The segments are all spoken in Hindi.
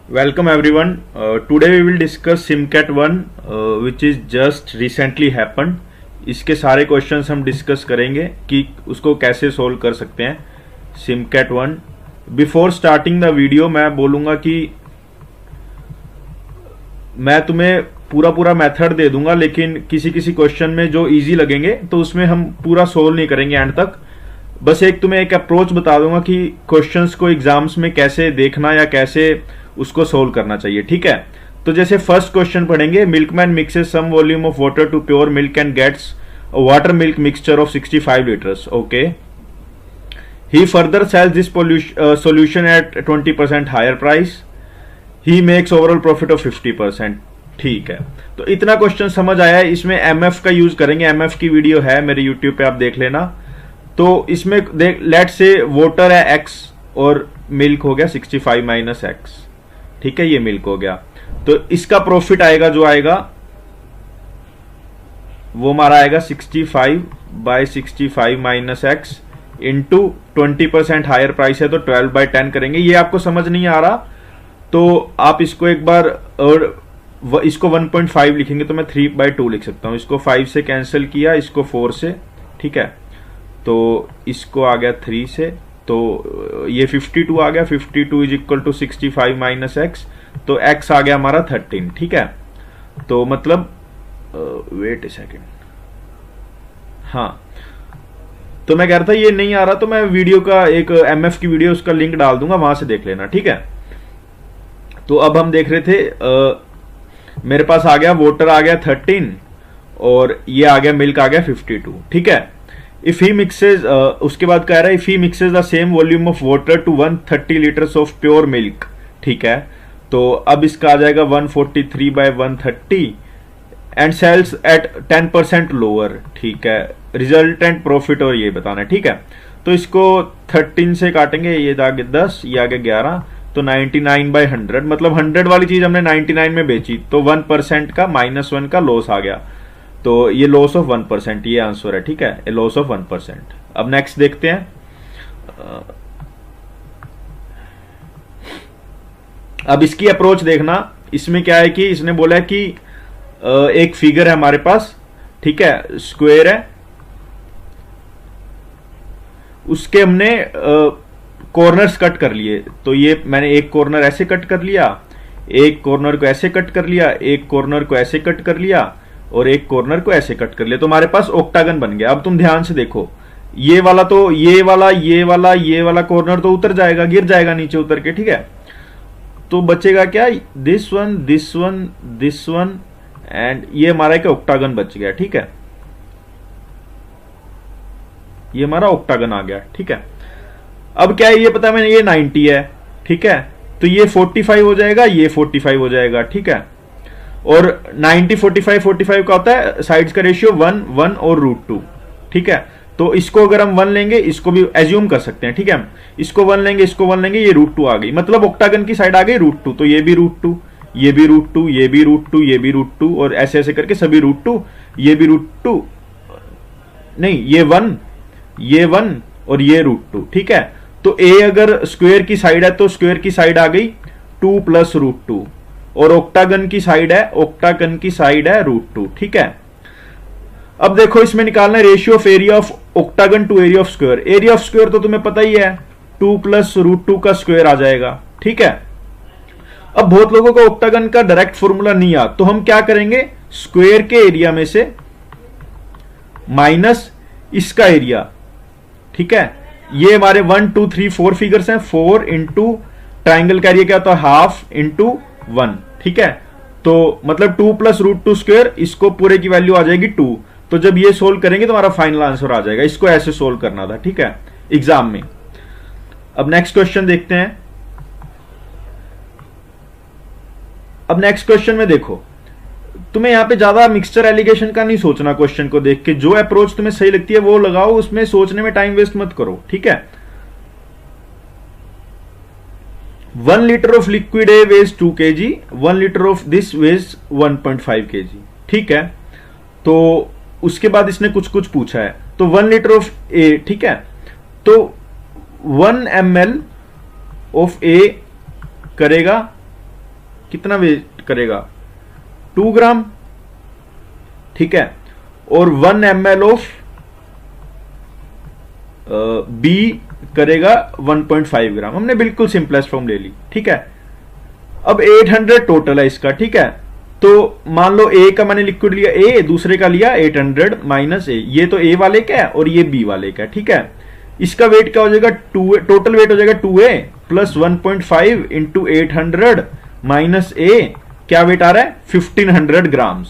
Welcome everyone. Today we will discuss SimCat 1 which is just recently happened. इसके सारे क्वेश्चंस हम डिस्कस करेंगे कि उसको कैसे सोल्व कर सकते हैं SimCat 1. Before starting the video मैं बोलूँगा कि मैं तुम्हें पूरा मेथड दे दूंगा, लेकिन किसी किसी क्वेश्चन में जो इजी लगेंगे तो उसमें हम पूरा सोल्व नहीं करेंगे एंड तक. बस तुम्हें एक अप्रोच बता दूंगा कि क्वेश्चंस को एग्जाम्स में कैसे देखना या कैसे उसको सोल्व करना चाहिए. ठीक है, तो जैसे फर्स्ट क्वेश्चन पढ़ेंगे. Milkman mixes some volume of water to pure milk and gets water milk mixture of 65 litres. Okay, he further sells this solution at 20% higher price. He makes overall profit of 50%. ठीक है, तो इतना क्वेश्चन समझ आया है. इसमें एमएफ का यूज करेंगे. एमएफ की वीडियो है मेरे यूट्यूब पे, आप देख लेना. तो इसमें देख, लेट से वाटर है एक्स और मिल्क हो गया 65 माइनस एक्स. ठीक है, ये मिल्क हो गया. तो इसका प्रॉफिट आएगा, जो आएगा वो हमारा आएगा 65 by 65 minus x into 20% higher price है तो 12 बाय 10 करेंगे. ये आपको समझ नहीं आ रहा तो आप इसको एक बार, और इसको 1.5 लिखेंगे तो मैं 3/2 लिख सकता हूं. इसको 5 से कैंसिल किया, इसको 4 से. ठीक है, तो इसको आ गया 3 से, तो ये 52 आ गया. 52 is equal to 65 minus x, तो एक्स आ गया हमारा 13. ठीक है, तो मतलब वेट ए सेकेंड. हाँ, तो मैं कह रहा था ये नहीं आ रहा तो मैं वीडियो का एक एमएफ की वीडियो, उसका लिंक डाल दूंगा, वहां से देख लेना. ठीक है, तो अब हम देख रहे थे मेरे पास आ गया वाटर आ गया 13 और ये आ गया मिल्क आ गया 52. ठीक है, इफ ही मिक्सेज, उसके बाद कह रहा है if he mixes the same volume of water to 130 litres of pure milk. ठीक है, तो अब इसका आ जाएगा 143 by 130 and sells at 10% lower. ठीक है, रिजल्टेंट प्रॉफिट और ये बताना है. ठीक है, तो इसको 13 से काटेंगे, ये आगे 10, ये आगे 11, तो 99 बाय 100, मतलब 100 वाली चीज हमने 99 में बेची तो 1% का -1 का लॉस आ गया. तो ये लॉस ऑफ 1%, ये आंसर है. ठीक है, ए लॉस ऑफ 1%. अब नेक्स्ट देखते हैं. अब इसकी अप्रोच देखना. इसमें क्या है कि इसने बोला है कि एक फिगर है हमारे पास. ठीक है, स्क्वायर है, उसके हमने कॉर्नर्स कट कर लिए. तो ये मैंने एक कॉर्नर ऐसे कट कर लिया, एक कॉर्नर को ऐसे कट कर लिया, एक कॉर्नर को ऐसे कट कर लिया और एक कॉर्नर को ऐसे कट कर लिया. तो हमारे पास ऑक्टागन बन गया. अब तुम ध्यान से देखो, ये वाला तो ये वाला कॉर्नर तो उतर जाएगा, गिर जाएगा नीचे उतर के. ठीक है, तो बचेगा क्या, दिस वन एंड ये हमारा एक ऑक्टागन बच गया. ठीक है, ये हमारा ऑक्टागन आ गया. ठीक है, अब क्या है ये पता है मैंने, ये 90 है. ठीक है, तो ये 45 हो जाएगा, ये 45 हो जाएगा. ठीक है, और 90 45 का होता है साइड्स का रेशियो 1 1 और √2. ठीक है, तो इसको अगर हम 1 लेंगे, इसको भी एज्यूम कर सकते हैं. ठीक है, हम इसको 1 लेंगे, इसको 1 लेंगे, ये √2 आ गई, मतलब ऑक्टागन की साइड आ गई √2. तो ये भी √2, ये भी √2, ये भी √2, ये भी √2 और ऐसे ऐसे करके सभी √2, ये भी √2 नहीं, ये 1 और ये √2. ठीक है, तो ए अगर स्क्वायर की साइड है तो स्क्वायर की साइड आ गई 2 प्लस √2 और ऑक्टागन की साइड है √2. ठीक है, अब देखो इसमें निकालना है ratio of area of octagon to area of square. Area of square तो तुम्हें पता ही है 2 प्लस √2 का स्क्वायर आ जाएगा. ठीक है, अब बहुत लोगों को ऑक्टागन का डायरेक्ट फॉर्मूला नहीं आता, तो हम क्या करेंगे, स्क्वायर के एरिया में से माइनस इसका एरिया. ठीक है, ये हमारे 1 2 3 4 फिगर्स हैं. 4 इंटू ट्राइंगल का एरिया क्या होता है, हाफ इंटू 1. ठीक है, तो मतलब 2 प्लस √2 स्क्वायर, इसको पूरे की वैल्यू आ जाएगी 2. तो जब ये सोल्व करेंगे तो हमारा फाइनल आंसर आ जाएगा. इसको ऐसे सोल्व करना था. ठीक है, एग्जाम में. अब नेक्स्ट क्वेश्चन देखते हैं. अब नेक्स्ट क्वेश्चन में देखो, तुम्हें यहां पे ज्यादा मिक्सचर एलिगेशन का नहीं सोचना. क्वेश्चन को देख के जो अप्रोच तुम्हें सही लगती है वो लगाओ, उसमें सोचने में टाइम वेस्ट मत करो. ठीक है, 1 litre of liquid a weighs 2 kg, 1 litre of this weighs 1.5 kg. ठीक है, तो उसके बाद इसने कुछ कुछ पूछा है. तो 1 लीटर ऑफ ए. ठीक है, तो 1 ml ऑफ ए करेगा कितना वेट करेगा 2 ग्राम, ठीक है, और 1 ml ऑफ बी करेगा 1.5 ग्राम। हमने बिल्कुल सिंपलेस्ट फॉर्म ले ली, ठीक है। अब 800 टोटल है इसका, ठीक है। तो मान लो ए का मैंने लिक्विड लिया ए, दूसरे का लिया 800 माइनस ए, ये तो ए वाले का है और ये बी वाले का है, ठीक है। इसका वेट क्या हो जाएगा 2, टोटल वेट हो जाएगा 2a प्लस 1.5 इंटू 800 माइनस ए, क्या वेट आ रहा है 1500 ग्राम्स।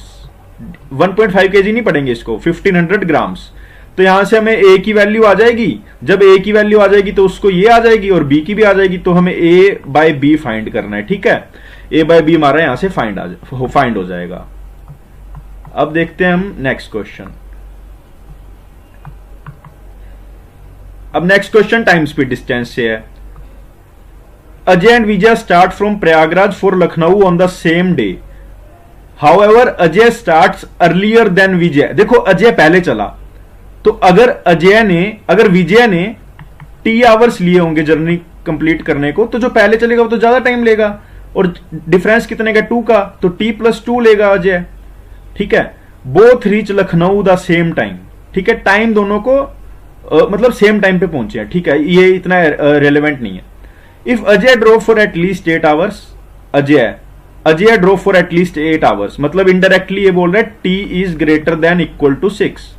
1.5 kg नहीं पड़ेंगे इसको, 1500 ग्राम्स। तो यहां से हमें ए की वैल्यू आ जाएगी, जब ए की वैल्यू आ जाएगी तो उसको ये आ जाएगी और बी की भी आ जाएगी, तो हमें ए बाय बी फाइंड करना है, ठीक है। ए बाय बी हमारा यहां से फाइंड हो जाएगा। अब देखते हैं हम नेक्स्ट क्वेश्चन। अब next question time speed distance से है। Ajay and Vijay start from Prayagraj for Lucknow on the same day, however Ajay starts earlier than Vijay. देखो अजय पहले चला, तो अगर विजय ने टी आवर्स लिए होंगे जर्नी कंप्लीट करने को, तो जो पहले चलेगा वो तो ज्यादा टाइम लेगा, और डिफरेंस कितने का 2 का, तो टी प्लस 2 लेगा अजय, ठीक है। Both reach Lucknow the same time, ठीक है, टाइम दोनों को मतलब सेम टाइम पे पहुंचे हैं, ठीक है, ये इतना रेलेवेंट नहीं है। If Ajay drove for at least 8 hours, Ajay drove for at least 8 hours, मतलब इनडायरेक्टली ये बोल रहा है t is greater than equal to 6।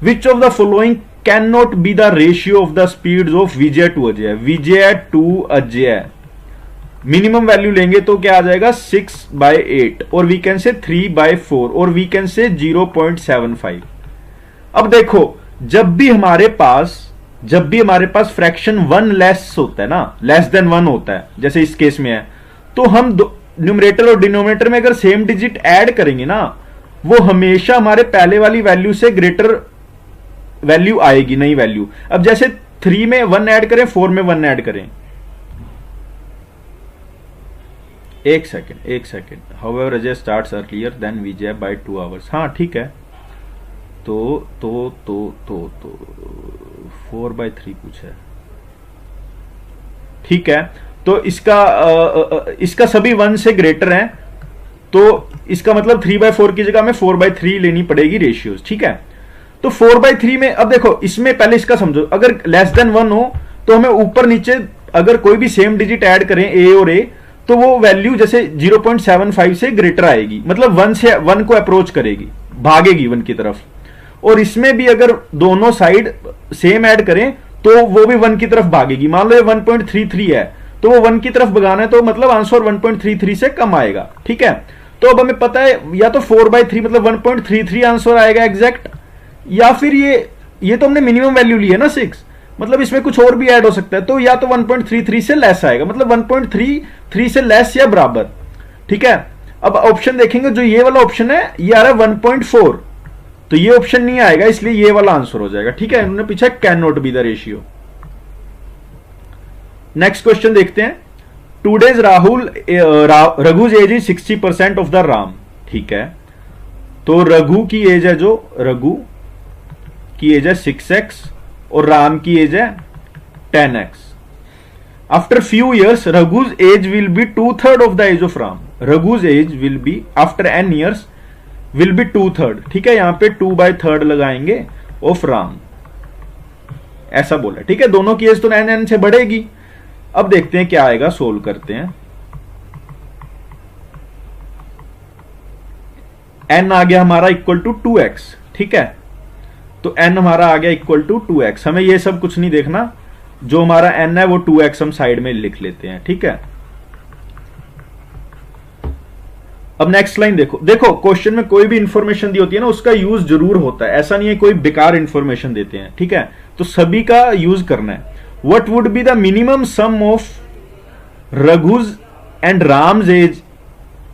Which of the following cannot be the ratio of the speeds of Vijay to Ajay? Vijay to Ajay minimum value लेंगे तो क्या आ जाएगा 6/8, और वी कैन से 3/4, और वी कैन से 0.75। अब देखो जब भी हमारे पास फ्रैक्शन 1 लेस होता है ना, लेस देन 1 होता है, जैसे इस केस में है, तो हम न्यूमरेटर और डिनोमिनेटर में अगर सेम डिजिट ऐड करेंगे ना, वो हमेशा हमारे पहले वाली वैल्यू से ग्रेटर वैल्यू आएगी, नई वैल्यू। अब जैसे 3 में 1 ऐड करें, 4 में 1 ऐड करें, एक second, however Ajay starts earlier than Vijay by 2 hours, हाँ ठीक है। तो 4/3 कुछ है, ठीक है। तो इसका सभी 1 से ग्रेटर है, तो इसका मतलब 3/4 की जगह में 4/3 लेनी पड़ेगी रेशियोज, ठीक है। तो 4/3 में अब देखो, इसमें पहले इसका समझो, अगर लेस देन 1 हो तो हमें ऊपर नीचे अगर कोई भी सेम डिजिट ऐड करें ए और ए, तो वो वैल्यू जैसे 0.75 से ग्रेटर आएगी, मतलब 1 को अप्रोच करेगी, भागेगी 1 की तरफ। और इसमें भी अगर दोनों साइड सेम ऐड करें तो वो भी 1 की तरफ भागेगी। मान लो ये 1.33 है, तो वो 1 की तरफ भगाना है, तो मतलब आंसर 1.33 से कम आएगा, ठीक है। तो अब हमें पता है या तो 4/3 मतलब 1.33 आंसर आएगा एग्जैक्ट, या फिर ये तो हमने मिनिमम वैल्यू ली है ना 6, मतलब इसमें कुछ और भी ऐड हो सकता है, तो या तो 1.33 से लेस आएगा, मतलब 1.33 से लेस या बराबर, ठीक है। अब ऑप्शन देखेंगे, जो ये वाला ऑप्शन है ये आ रहा है 1.4, तो ये ऑप्शन नहीं आएगा, इसलिए ये वाला आंसर हो जाएगा, ठीक है। उन्होंने पूछा can not be the ratio. Next question देखते हैं। Today's Raghu's age is 60% of the Ram, ठीक है। तो रघु की एज है, जो रघु की एज है 6x और राम की एज है 10x। After few years Raghu's age will be 2/3 of the age of Ram. Raghu's age will be after n years will be 2/3, ठीक है। यहां पे 2/3 लगाएंगे ऑफ राम, ऐसा बोला, ठीक है। दोनों की एज तो n से बढ़ेगी। अब देखते हैं क्या आएगा, सोल्व करते हैं। n आ गया हमारा इक्वल टू 2x, ठीक है। तो n हमारा आ गया इक्वल टू 2x। हमें ये सब कुछ नहीं देखना, जो हमारा n है वो 2x हम साइड में लिख लेते हैं, ठीक है। अब नेक्स्ट लाइन देखो क्वेश्चन में कोई भी इंफॉर्मेशन दी होती है ना, उसका यूज जरूर होता है, ऐसा नहीं है कोई बेकार इंफॉर्मेशन देते हैं, ठीक है। तो सभी का यूज करना है। What would be the minimum sum of Raghu's and Ram's age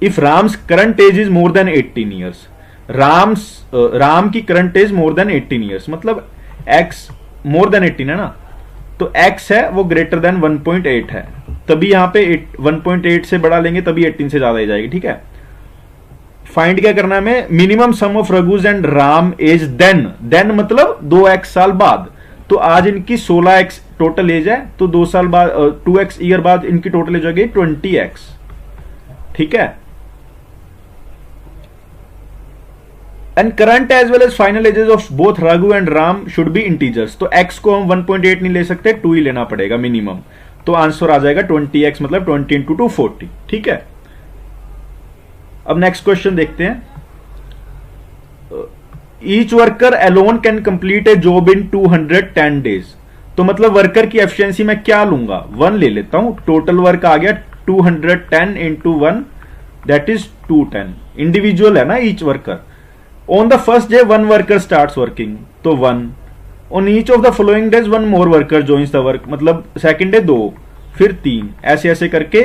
if Ram's current age is more than 18 years. Ram की current age more than 18 years, मतलब x मोर देन 18 है ना, तो x है वो ग्रेटर देन 1.8 है, तभी यहां पे 1.8 से बड़ा लेंगे तभी 18 से ज्यादा ही जाएगी, ठीक है। फाइंड क्या करना है हमें, minimum sum of Raghu's and Ram age then मतलब 2x साल बाद। तो आज इनकी 16x टोटल एज है, तो 2 साल बाद 2x ईयर बाद इनकी टोटल एज हो गई 20x, ठीक है। And current as well as final edges of both Raghu and Ram should be integers. तो x को हम 1.8 नहीं ले सकते, 2 ही लेना पड़ेगा मिनिमम। तो आंसर आ जाएगा 20x, मतलब 20 इंटू 2 40। ठीक है। अब नेक्स्ट क्वेश्चन देखते हैं। Each worker alone can complete A job in 210 days. तो मतलब वर्कर की एफिशिएंसी मैं क्या लूंगा, 1 ले लेता हूं। टोटल वर्क आ गया 210 इंटू 1, दैट इज 210। इंडिविजुअल है ना each worker. On the first day 1 worker starts working, तो 1। On each of the following days 1 more worker joins the work, मतलब सेकंड डे 2, फिर 3, ऐसे ऐसे करके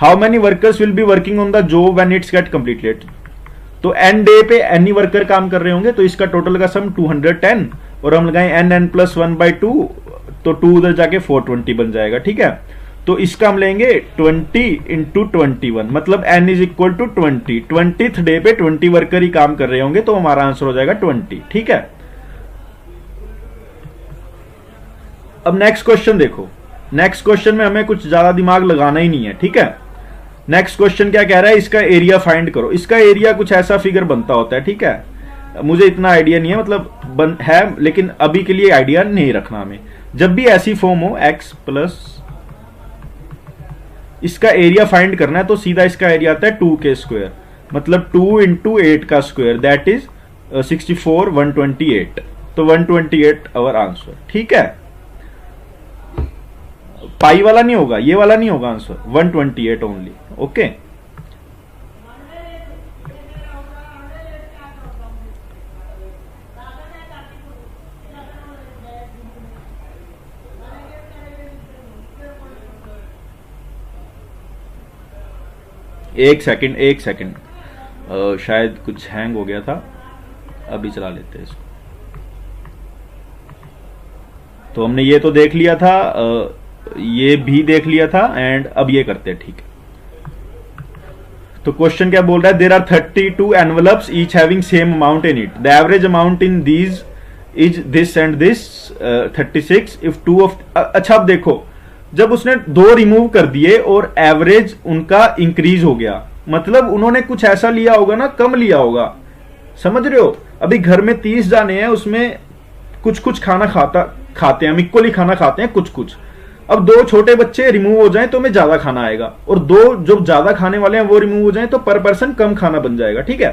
how many workers will be working on the job when it's get completed. तो एन डे पे एनी वर्कर काम कर रहे होंगे, तो इसका टोटल का सम 210 और हम लगाएं एन प्लस 1/2, तो 2 उधर जाके 420 बन जाएगा। ठीक है। तो इसका हम लेंगे 20 इंटू 21, मतलब n is equal to 20। 20th day पे 20 वर्कर ही काम कर रहे होंगे, तो हमारा आंसर हो जाएगा 20। ठीक है। अब नेक्स्ट क्वेश्चन देखो। नेक्स्ट क्वेश्चन में हमें कुछ ज्यादा दिमाग लगाना ही नहीं है। ठीक है। नेक्स्ट क्वेश्चन क्या कह रहा है, इसका एरिया फाइंड करो। इसका एरिया कुछ ऐसा फिगर बनता होता है। ठीक है। मुझे इतना आइडिया नहीं है, मतलब है, लेकिन अभी के लिए आइडिया नहीं रखना हमें। जब भी ऐसी फॉर्म हो x प्लस इसका एरिया फाइंड करना है, तो सीधा इसका एरिया आता है 2k², मतलब 2 इंटू 8 का स्क्वायर, दैट इज 64 128। तो 128 अवर आंसर। ठीक है। पाई वाला नहीं होगा, ये वाला नहीं होगा आंसर, 128 ओनली। ओके। एक सेकंड, शायद कुछ हैंग हो गया था, अभी चला लेते हैं इसको। तो हमने ये तो देख लिया था, ये भी देख लिया था, एंड अब ये करते हैं। ठीक है। तो क्वेश्चन क्या बोल रहा है, there are 32 envelopes each having same amount in it, the average amount in these is this and this 36 if 2 of. अच्छा अब देखो, जब उसने 2 रिमूव कर दिए और एवरेज उनका इंक्रीज हो गया, मतलब उन्होंने कुछ ऐसा लिया होगा ना, कम लिया होगा। समझ रहे हो। अभी घर में 30 जाने हैं, उसमें कुछ कुछ खाना खाते हैं, हम इक्वली खाना खाते हैं कुछ कुछ। अब 2 छोटे बच्चे रिमूव हो जाएं तो हमें ज्यादा खाना आएगा, और 2 जो ज्यादा खाने वाले हैं वो रिमूव हो जाएं तो पर पर्सन कम खाना बन जाएगा। ठीक है।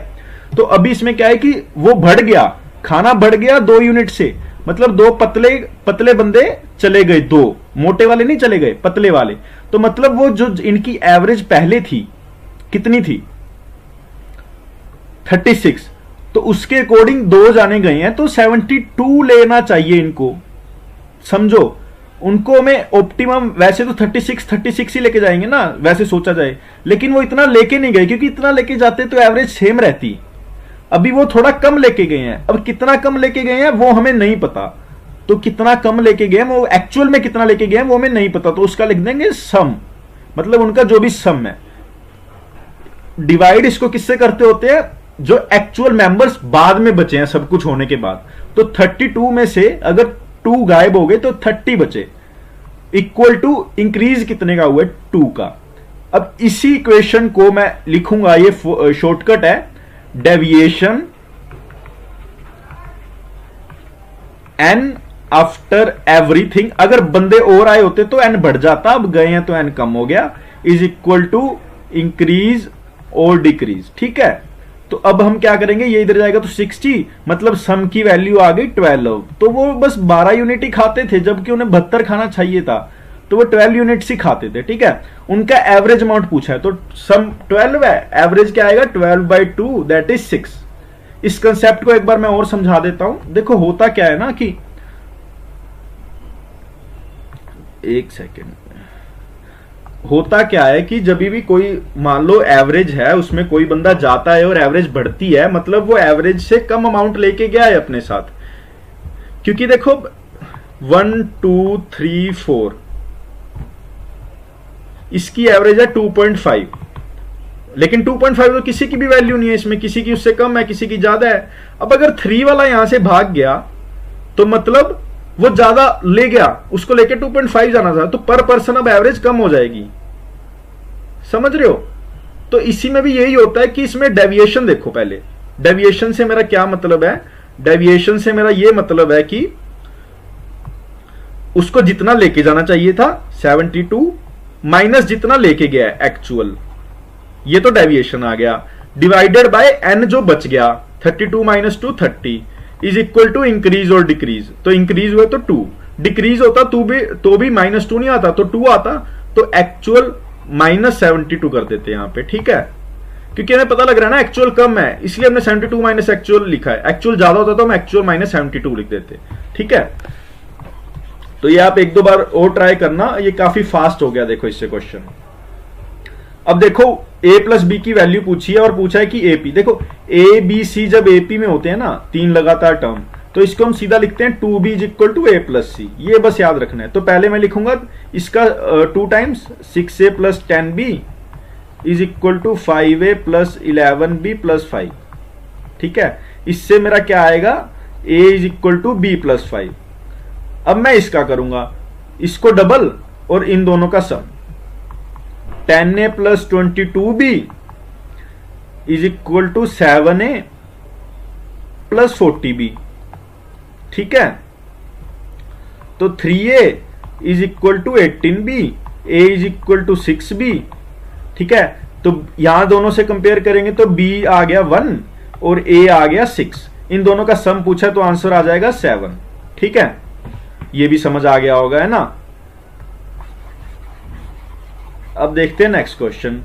तो अभी इसमें क्या है कि वो बढ़ गया, खाना बढ़ गया 2 यूनिट से, मतलब 2 पतले बंदे चले गए, 2 मोटे वाले नहीं चले गए, पतले वाले। तो मतलब वो जो इनकी एवरेज पहले थी कितनी थी, 36, तो उसके अकॉर्डिंग 2 जाने गए हैं, तो 72 लेना चाहिए इनको। समझो, उनको में ऑप्टिमम वैसे तो 36 ही लेके जाएंगे ना, वैसे सोचा जाए, लेकिन वो इतना लेके नहीं गए, क्योंकि इतना लेके जाते तो एवरेज सेम रहती। अभी वो थोड़ा कम लेके गए हैं, अब कितना कम लेके गए हैं वो हमें नहीं पता। तो कितना कम लेके गए हैं, वो एक्चुअल में कितना लेके गए हैं वो हमें नहीं पता, तो उसका लिख देंगे सम, मतलब उनका जो भी सम है। डिवाइड इसको किससे करते होते हैं, जो एक्चुअल मेंबर्स बाद में बचे हैं सब कुछ होने के बाद। तो 32 में से अगर 2 गायब हो गए तो 30 बचे, इक्वल टू इंक्रीज कितने का हुआ, 2 का। अब इसी इक्वेशन को मैं लिखूंगा, ये शॉर्टकट है, डेविएशन एन आफ्टर एवरीथिंग। अगर बंदे और आए होते तो एन बढ़ जाता, अब गए हैं तो एन कम हो गया, इज इक्वल टू इंक्रीज और डिक्रीज। ठीक है। तो अब हम क्या करेंगे, ये इधर जाएगा तो 60, मतलब सम की वैल्यू आ गई 12। तो वो बस 12 यूनिट ही खाते थे, जबकि उन्हें 72 खाना चाहिए था, तो वो 12 यूनिट्स ही खाते थे। ठीक है। उनका एवरेज अमाउंट पूछा है, तो सम 12 है, एवरेज क्या आएगा 12/2, दैट इज 6। इस कंसेप्ट को एक बार मैं और समझा देता हूं। देखो होता क्या है ना कि, एक सेकेंड, होता क्या है कि जब भी कोई मान लो एवरेज है, उसमें कोई बंदा जाता है और एवरेज बढ़ती है, मतलब वो एवरेज से कम अमाउंट लेके गया है अपने साथ। क्योंकि देखो 1 2 3 4 इसकी एवरेज है 2.5, लेकिन 2.5 तो किसी की भी वैल्यू नहीं है इसमें, किसी की उससे कम है, किसी की ज्यादा है। अब अगर 3 वाला यहां से भाग गया तो मतलब वो ज्यादा ले गया, उसको लेके 2.5 जाना था, तो पर पर्सन अब एवरेज कम हो जाएगी। समझ रहे हो। तो इसी में भी यही होता है कि इसमें डेविएशन देखो पहले, डेविएशन से मेरा क्या मतलब है, डेविएशन से मेरा ये मतलब है कि उसको जितना लेके जाना चाहिए था 72 माइनस जितना लेके गया है एक्चुअल, ये तो डेविएशन आ गया, डिवाइडेड बाय एन जो बच गया 32 minus 2 30 is equal to increase और डिक्रीज। तो इंक्रीज हुए तो 2, डिक्रीज होता तो भी माइनस 2 नहीं आता तो 2 आता, तो एक्चुअल माइनस 72 कर देते हैं यहां पे, ठीक है, क्योंकि हमें पता लग रहा है ना एक्चुअल कम है, इसलिए हमने 72 माइनस एक्चुअल लिखा है, एक्चुअल ज्यादा होता तो हम एक्चुअल माइनस 72 लिख देते, ठीक है। तो ये आप एक दो बार और ट्राई करना, ये काफी फास्ट हो गया देखो इससे क्वेश्चन। अब देखो a प्लस बी की वैल्यू पूछी है और पूछा है कि एपी, देखो ए बी सी जब एपी में होते हैं ना तीन लगातार टर्म, तो इसको हम सीधा लिखते हैं 2b is equal to a plus c, ये बस याद रखना है। तो पहले मैं लिखूंगा इसका 2 times 6a plus 10b is equal to 5a plus 11b plus 5, ठीक है। इससे मेरा क्या आएगा, a is equal to b plus 5। अब मैं इसका करूंगा, इसको डबल और इन दोनों का sum, 10a plus 22b is equal to 7a plus 40b, ठीक है। तो 3a is equal to 18b, a is equal to 6b, ठीक है। तो यहां दोनों से कंपेयर करेंगे तो b आ गया 1 और a आ गया 6, इन दोनों का सम पूछा तो आंसर आ जाएगा 7, ठीक है। ये भी समझ आ गया होगा, है ना। अब देखते हैं नेक्स्ट क्वेश्चन।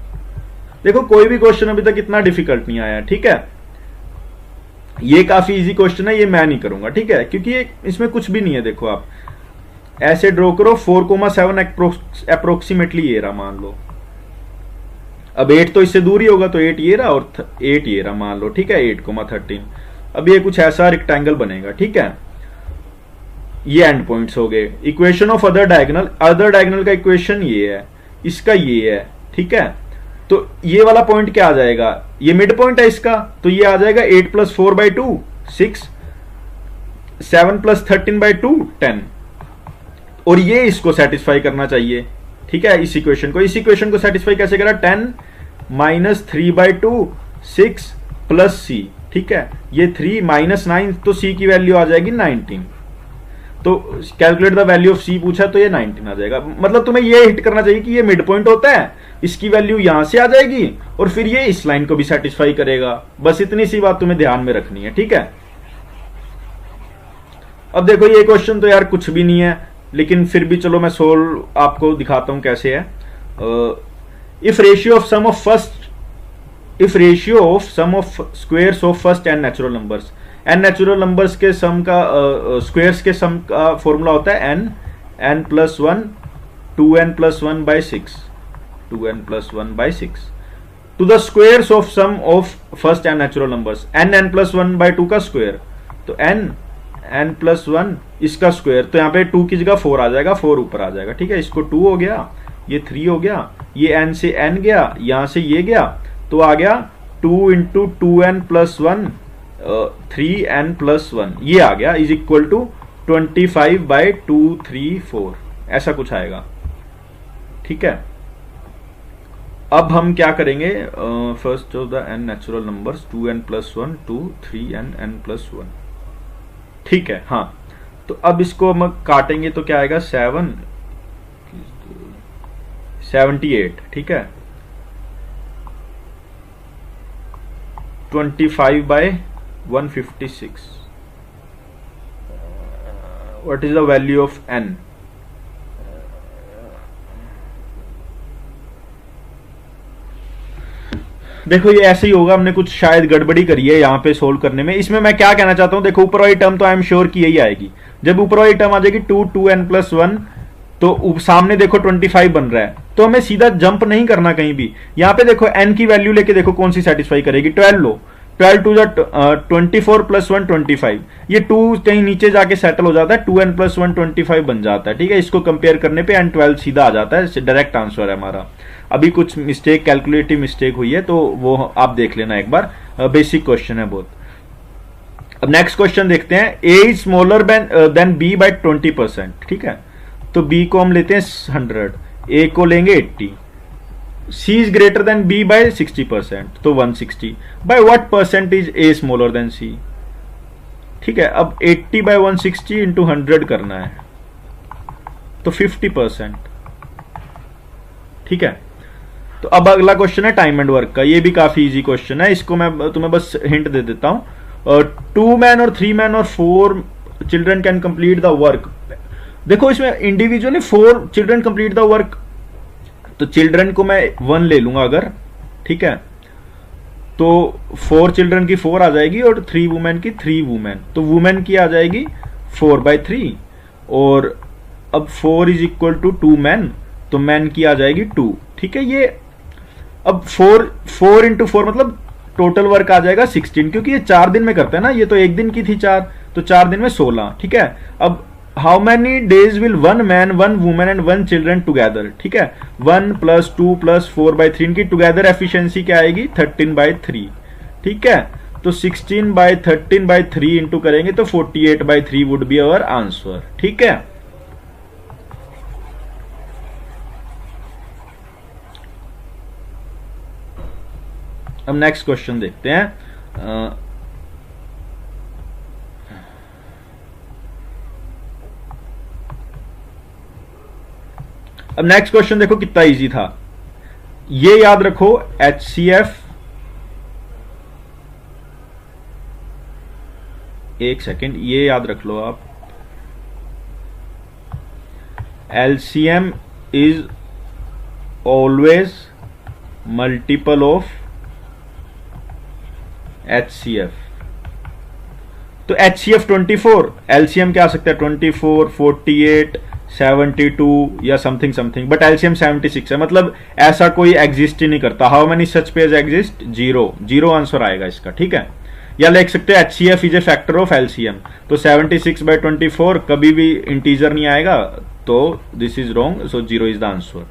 देखो कोई भी क्वेश्चन अभी तक इतना डिफिकल्ट नहीं आया, ठीक है। ये काफी इजी क्वेश्चन है, ये मैं नहीं करूंगा, ठीक है, क्योंकि ये इसमें कुछ भी नहीं है। देखो आप ऐसे ड्रॉ करो 4,7 अप्रोक्सीमेटली ये रहा मान लो, अब 8 तो इससे दूर ही होगा तो 8 ये रहा और 8 ये रहा मान लो, ठीक है, 8,13। अब ये कुछ ऐसा रेक्टेंगल बनेगा, ठीक है। ये एंड पॉइंट्स हो गए। Equation of other diagonal, other diagonal का इक्वेशन ये है, इसका ये है, ठीक है। तो ये वाला पॉइंट क्या आ जाएगा, ये मिड पॉइंट है इसका, तो ये आ जाएगा 8 प्लस 4 बाई 2 6, 7 प्लस 13 बाई 2 10, और ये इसको सेटिस्फाई करना चाहिए, ठीक है। इस इक्वेशन को सेटिस्फाई कैसे करा, 10 माइनस 3 बाई 2 6 प्लस सी, ठीक है। ये 3 माइनस 9, तो सी की वैल्यू आ जाएगी 19। तो कैलकुलेट द वैल्यू ऑफ सी पूछा तो ये 19 आ जाएगा। मतलब तुम्हें ये हिट करना चाहिए कि ये मिड पॉइंट होता है, इसकी वैल्यू यहां से आ जाएगी और फिर ये इस लाइन को भी सेटिस्फाई करेगा। बस इतनी सी बात तुम्हें ध्यान में रखनी है, ठीक है। अब देखो ये क्वेश्चन तो यार कुछ भी नहीं है, लेकिन फिर भी चलो मैं सोल्व आपको दिखाता हूं कैसे है। If ratio of sum of squares of first n natural numbers, n natural numbers के सम का स्क्वायर्स के सम का फॉर्मूला होता है n plus 1 2n plus 1 by 6 2n plus 1 by 6 to the squares of sum of first n natural numbers, n plus 1 by 2 का स्क्वायर, तो n प्लस 1 इसका स्क्वायर, तो यहाँ पे 2 की जगह 4 आ जाएगा, 4 ऊपर आ जाएगा, ठीक है। इसको 2 हो गया, ये 3 हो गया, ये n से n गया, यहां से ये गया, तो आ गया 2 into 2n plus 1 3n plus 1, ये आ गया इज इक्वल टू 25 बाई 2 3 4, ऐसा कुछ आएगा, ठीक है। अब हम क्या करेंगे, first of the n natural numbers 2n plus 1 2 3n n plus 1, ठीक है। हाँ, तो अब इसको हम काटेंगे तो क्या आएगा 78, ठीक है। 25 bye 156, what is the value of n? देखो ये ऐसे ही होगा, हमने कुछ शायद गड़बड़ी करी है यहाँ पे सोल्व करने में। इसमें मैं क्या कहना चाहता हूँ, देखो ऊपर वाली टर्म तो आई एम श्योर की यही आएगी। जब ऊपर वाली टर्म आ जाएगी 2n प्लस 1, तो सामने देखो 25 बन रहा है, तो हमें सीधा जंप नहीं करना कहीं भी। यहाँ पे देखो n की वैल्यू लेके देखो कौन सी सेटिस्फाई करेगी, 12 लो, 12 टू 24 प्लस 1 25, ये 2 कहीं नीचे जाके सेटल हो जाता है, 2n प्लस 1 25 बन जाता है, ठीक है। इसको कंपेयर करने पे n 12 सीधा आ जाता है, डायरेक्ट आंसर है हमारा। अभी कुछ मिस्टेक, कैलकुलेटिव मिस्टेक हुई है, तो वो आप देख लेना एक बार, बेसिक क्वेश्चन है बहुत। अब नेक्स्ट क्वेश्चन देखते हैं, a is smaller than b by 20%, ठीक है। तो b को हम लेते हैं 100, a को लेंगे 80, C is greater than B by 60%, तो 160. By what percent is A smaller than C? ठीक है, अब 80 by 160 into 100 करना है, तो 50%. ठीक है, तो अब अगला क्वेश्चन है टाइम एंड वर्क का. ये भी काफी इजी क्वेश्चन है, इसको मैं तुम्हें बस हिंट दे देता हूं. 2 men और 3 men और 4 children can complete the work. देखो इसमें individually 4 children complete the work, तो चिल्ड्रन को मैं 1 ले लूंगा अगर. ठीक है, तो 4 चिल्ड्रन की 4 आ जाएगी और 3 वुमेन की 3 वुमेन, तो वुमेन की आ जाएगी 4/3. और अब 4 इज इक्वल टू 2 मैन, तो मैन की आ जाएगी 2. ठीक है, ये अब 4 इंटू 4 मतलब टोटल वर्क आ जाएगा 16, क्योंकि ये 4 दिन में करते हैं ना, ये तो एक दिन की थी 4, तो 4 दिन में 16. ठीक है, अब how many days will 1 man 1 women and 1 children together. ठीक है, 1 + 2 + 4/3 इनकी टुगेदर एफिशिएंसी क्या आएगी 13/3. ठीक है, तो 16/13/3 इंटू करेंगे तो 48/3 वुड बी अवर आंसर. ठीक है, अब नेक्स्ट क्वेश्चन देखते हैं. अब नेक्स्ट क्वेश्चन देखो कितना इजी था. ये याद रखो, HCF, एक सेकेंड, ये याद रख लो आप, LCM is always multiple of HCF. तो HCF 24, LCM क्या आ सकता है 24, 48, 72 या समथिंग समथिंग, बट LCM 76 है, मतलब ऐसा कोई एग्जिस्ट ही नहीं करता. How many such page exist? 0 answer आएगा इसका. ठीक है, या लिख सकते हैं HCF is a factor of LCM, तो 76/24 कभी भी इंटीजर नहीं आएगा, तो this is wrong, so 0 is the answer.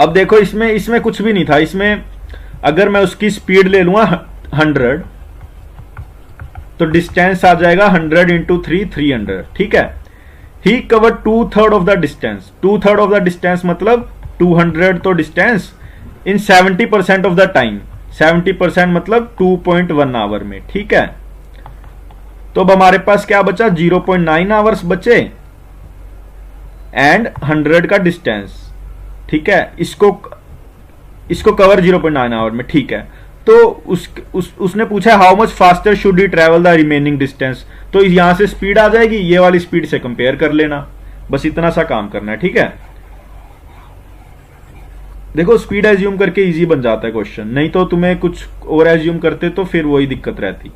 अब देखो इसमें कुछ भी नहीं था. इसमें अगर मैं उसकी स्पीड ले लूंगा 100, तो डिस्टेंस आ जाएगा 100 इंटू 3 300. ठीक है, he cover 2/3 of the distance. 2/3 of the distance मतलब 200 तो distance in 70% of the time. 70% मतलब 2.1 आवर में. ठीक है, तो अब हमारे पास क्या बचा 0.9 आवर्स बचे एंड 100 का डिस्टेंस. ठीक है, इसको कवर 0.9 आवर में. ठीक है, तो उसने पूछा how much faster should he travel the remaining distance, तो यहां से स्पीड आ जाएगी, ये वाली स्पीड से कंपेयर कर लेना, बस इतना सा काम करना है. ठीक है, देखो स्पीड एज्यूम करके इजी बन जाता है क्वेश्चन, नहीं तो तुम्हें कुछ और एज्यूम करते तो फिर वही दिक्कत रहती.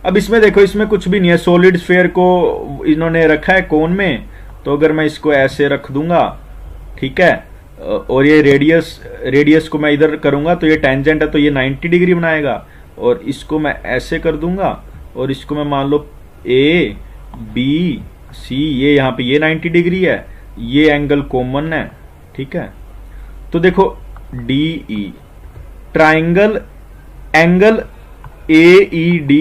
अब इसमें देखो, इसमें कुछ भी नहीं है. सॉलिड स्फीयर को इन्होंने रखा है कोन में, तो अगर मैं इसको ऐसे रख दूंगा, ठीक है, और ये रेडियस को मैं इधर करूंगा तो ये टेंजेंट है, तो ये 90 डिग्री बनाएगा. और इसको मैं ऐसे कर दूंगा और इसको मैं मान लो A B C, ये यहाँ पे ये 90 डिग्री है, ये एंगल कॉमन है. ठीक है, तो देखो DE triangle angle AED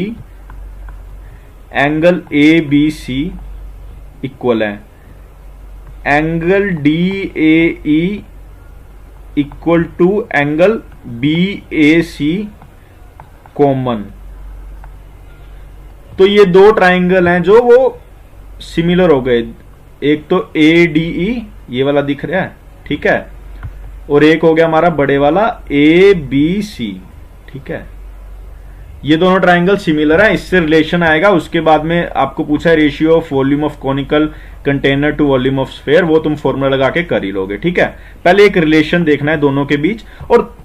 angle ABC equal है angle DAE equal to angle BAC common. तो ये दो ट्राइंगल हैं जो वो सिमिलर हो गए. एक तो ADE ये वाला दिख रहा है, ठीक है, और एक हो गया हमारा बड़े वाला ABC. ठीक है, ये दोनों ट्राइंगल सिमिलर है, इससे रिलेशन आएगा. उसके बाद में आपको पूछा है ratio of volume of conical container to volume of sphere, वो तुम फॉर्मूला लगा के कर ही लोगे. ठीक है, पहले एक रिलेशन देखना है दोनों के बीच. और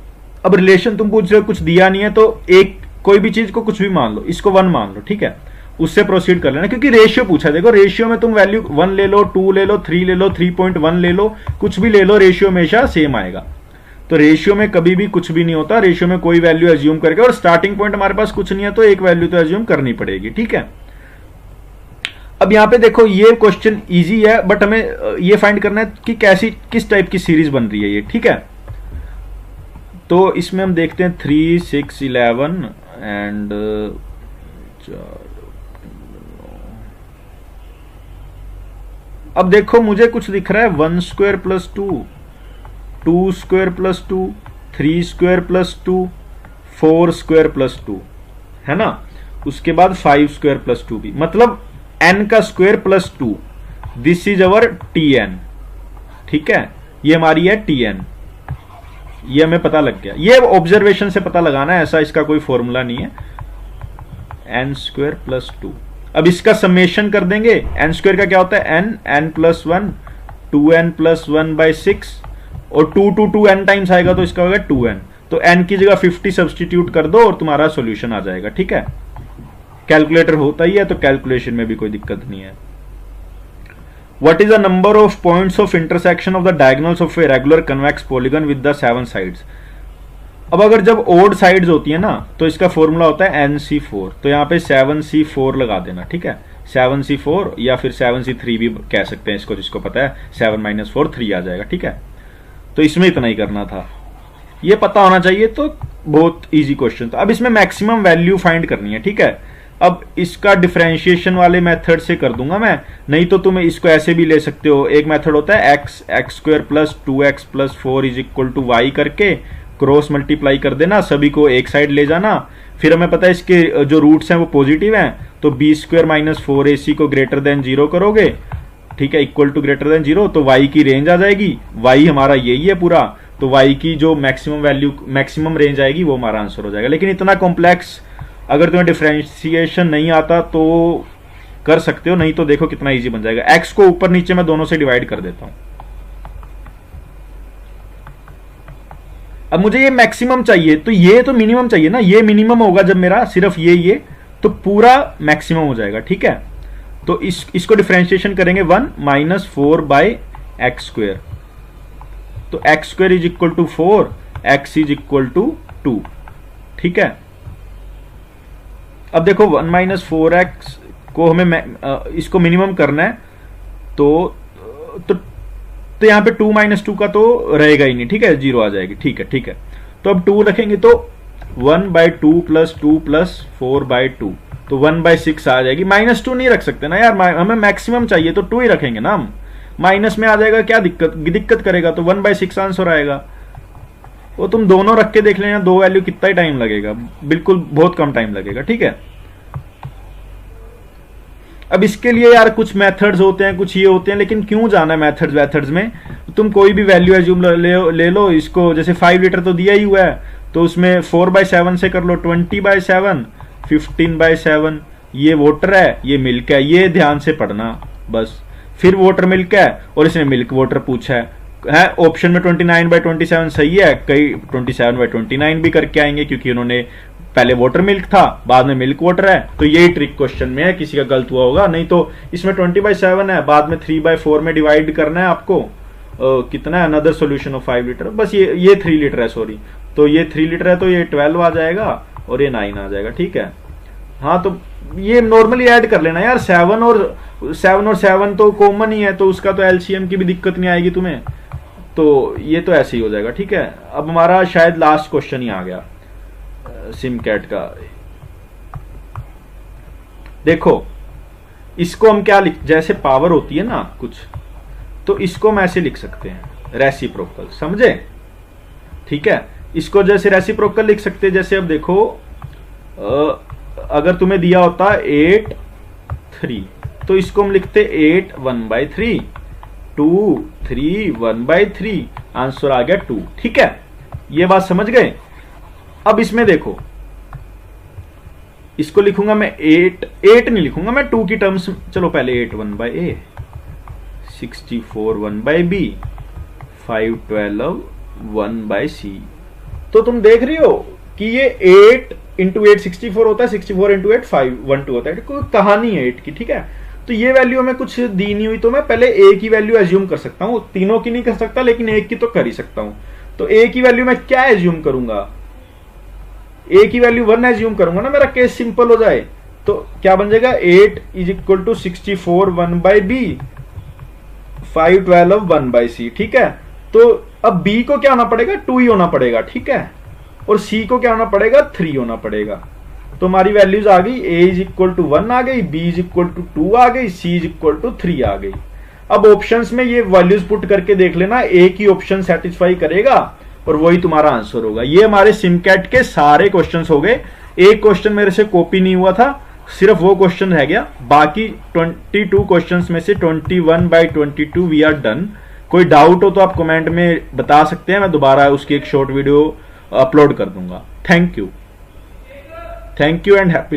अब रिलेशन तुम पूछ रहे हो, कुछ दिया नहीं है, तो एक कोई भी चीज को कुछ भी मान लो, इसको 1 मान लो. ठीक है, उससे प्रोसीड कर लेना, क्योंकि रेशियो पूछा है. देखो रेशियो में तुम वैल्यू 1 ले लो, 2 ले लो, 3 ले लो, 3.1 ले लो, कुछ भी ले लो, रेशियो हमेशा सेम आएगा. तो रेशियो में कभी भी कुछ भी नहीं होता, रेशियो में कोई वैल्यू एज्यूम करके, और स्टार्टिंग पॉइंट हमारे पास कुछ नहीं है तो एक वैल्यू तो एज्यूम करनी पड़ेगी. ठीक है, अब यहां पे देखो ये क्वेश्चन इजी है, बट हमें ये फाइंड करना है कि किस टाइप की सीरीज बन रही है ये. ठीक है, तो इसमें हम देखते हैं 3, 6, 11 एंड अब देखो मुझे कुछ दिख रहा है 1 square plus 2, 2 square plus 2, 3 square plus 2, 4 square plus 2, है ना। उसके बाद 5 स्क्वायर प्लस 2 भी, मतलब n का square plus 2, this is our Tn। ठीक है, ये हमारी है Tn, ये हमें पता लग गया। ये ऑब्जर्वेशन से पता लगाना है, ऐसा इसका कोई फॉर्मूला नहीं है। n स्क्वायर प्लस 2, अब इसका समेशन कर देंगे। n स्क्वायर का क्या होता है n plus 1, 2n plus 1 by 6, और 2 टू 2n टाइम्स आएगा तो इसका होगा 2n। तो n की जगह 50 सब्सटीट्यूट कर दो और तुम्हारा सॉल्यूशन आ जाएगा। ठीक है, कैलकुलेटर होता ही है तो कैलकुलेशन में भी कोई दिक्कत नहीं है। What is the number of points of intersection of the diagonals of a regular convex polygon with the 7 sides? अब अगर जब ओड साइड्स होती है ना तो इसका फॉर्मूला होता है NC4, तो यहाँ पे 7C4 लगा देना। ठीक है, 7C4 या फिर 7C3 भी कह सकते हैं इसको, जिसको पता है 7 माइनस 4 3 आ जाएगा। ठीक है, तो इसमें इतना ही करना था, ये पता होना चाहिए, तो बहुत इजी क्वेश्चन था। अब इसमें मैक्सिमम वैल्यू फाइंड करनी है। ठीक है, अब इसका डिफरेंशिएशन वाले मेथड से कर दूंगा मैं, नहीं तो तुम इसको ऐसे भी ले सकते हो। एक मेथड होता है x square plus 2x plus 4 is equal to y करके क्रॉस मल्टीप्लाई कर देना, सभी को एक साइड ले जाना। फिर हमें पता है इसके जो रूट्स हैं वो पॉजिटिव हैं, तो बी स्क्वायर माइनस 4ac को ग्रेटर देन 0 करोगे, ठीक है, इक्वल टू ग्रेटर देन 0, तो y की रेंज आ जाएगी। y हमारा यही है पूरा, तो y की जो मैक्सिमम वैल्यू मैक्सिमम रेंज आएगी वो हमारा आंसर हो जाएगा। लेकिन इतना कॉम्प्लेक्स अगर तुम्हें डिफरेंशिएशन नहीं आता तो कर सकते हो, नहीं तो देखो कितना इजी बन जाएगा। x को ऊपर नीचे मैं दोनों से डिवाइड कर देता हूं। अब मुझे ये मैक्सिमम चाहिए, तो ये तो मिनिमम चाहिए ना, ये मिनिमम होगा जब मेरा सिर्फ ये तो पूरा मैक्सिमम हो जाएगा। ठीक है, तो इसको डिफरेंशिएशन करेंगे 1 माइनस 4 बाई एक्स स्क्वेयर, तो x square is equal to 4, x is equal to 2। ठीक है, अब देखो 1 माइनस 4x को हमें इसको मिनिमम करना है, तो यहाँ पे 2 माइनस 2 का तो रहेगा ही नहीं। ठीक है, 0 आ जाएगी। ठीक है, तो अब 2 रखेंगे तो 1 बाई 2 प्लस 2 प्लस 4 बाई 2, तो 1 बाई 6 आ जाएगी। माइनस 2 नहीं रख सकते ना यार, हमें मैक्सिमम चाहिए तो 2 ही रखेंगे ना हम। माइनस में आ जाएगा, क्या दिक्कत करेगा, तो 1 बाई 6 आंसर आएगा। वो तुम दोनों रख के देख लेना, दो वैल्यू कितना ही टाइम लगेगा, बिल्कुल बहुत कम टाइम लगेगा। ठीक है, अब इसके लिए यार कुछ मेथड्स होते हैं, कुछ ये होते हैं, लेकिन क्यों जाना है मेथड्स में। तुम कोई भी वैल्यू एज्यूम ले लो इसको, जैसे 5 लीटर तो दिया ही हुआ है, तो उसमें 4/7 से कर लो, 20/7, 15/7। ये वाटर है, ये मिल्क है, ये ध्यान से पढ़ना बस। फिर वाटर मिल्क है और इसने मिल्क वाटर पूछा है ऑप्शन में 29/27 सही है, कई 27/29 भी करके आएंगे, क्योंकि उन्होंने पहले वाटर मिल्क था, बाद में मिल्क वाटर है, तो यही ट्रिक क्वेश्चन में है, किसी का गलत हुआ होगा। नहीं तो इसमें 20/7 है, बाद में 3/4 में डिवाइड करना है आपको, कितना है, अनदर सोल्यूशन ऑफ 5 लीटर, बस ये 3 लीटर है, सॉरी, तो ये 3 लीटर है, तो ये 12 आ जाएगा और ये 9 आ जाएगा। ठीक है, हाँ, तो ये नॉर्मली ऐड कर लेना यार, 7 और 7 तो कॉमन ही है, तो उसका तो एलसीएम की भी दिक्कत नहीं आएगी तुम्हें, तो ये तो ऐसे ही हो जाएगा। ठीक है, अब हमारा शायद लास्ट क्वेश्चन ही आ गया सिमकैट का। देखो इसको हम क्या जैसे पावर होती है ना कुछ, तो इसको हम ऐसे लिख सकते हैं, रेसिप्रोकल, समझे। ठीक है, इसको जैसे रेसिप्रोकल लिख सकते हैं, जैसे अब देखो अगर तुम्हें दिया होता 8 3, तो इसको हम लिखते 8 1/3, 2 3 1/3, आंसर आ गया 2। ठीक है, ये बात समझ गए। अब इसमें देखो, इसको लिखूंगा मैं 8 नहीं लिखूंगा मैं 2 की टर्म्स, चलो पहले 8 1/a, 64 1/b, 5 12 1/c। तो तुम देख रही हो कि ये 8 इंटू 8 64 होता है, 64 इंटू 8 512 होता है, कोई कहानी है 8 की। ठीक है, तो ये वैल्यू हमें कुछ दी नहीं हुई, तो मैं पहले a की वैल्यू एज्यूम कर सकता हूं, तीनों की नहीं कर सकता, लेकिन एक की तो कर ही सकता हूं। तो a की वैल्यू मैं क्या एज्यूम करूंगा, a की वैल्यू 1 एज्यूम करूंगा ना, मेरा केस सिंपल हो जाए। तो क्या बन जाएगा, 8 is equal to 64 1/b, 5 12 1/c। ठीक है, तो अब b को क्या होना पड़ेगा, 2 ही होना पड़ेगा। ठीक है, और c को क्या होना पड़ेगा, 3 होना पड़ेगा। तो हमारी वैल्यूज आ गई, a इज इक्वल टू 1 आ गई, b इज इक्वल टू 2 आ गई, c इज इक्वल टू 3 आ गई। अब ऑप्शंस में ये वैल्यूज पुट करके देख लेना, एक ही ऑप्शन सेटिस्फाई करेगा और वही तुम्हारा आंसर होगा। ये हमारे सिमकैट के सारे क्वेश्चंस हो गए। एक क्वेश्चन मेरे से कॉपी नहीं हुआ था, सिर्फ वो क्वेश्चन रह गया। बाकी 22 क्वेश्चंस में से 21/22 वी आर डन। कोई डाउट हो तो आप कमेंट में बता सकते हैं, मैं दोबारा उसकी एक शॉर्ट वीडियो अपलोड कर दूंगा। Thank you and happy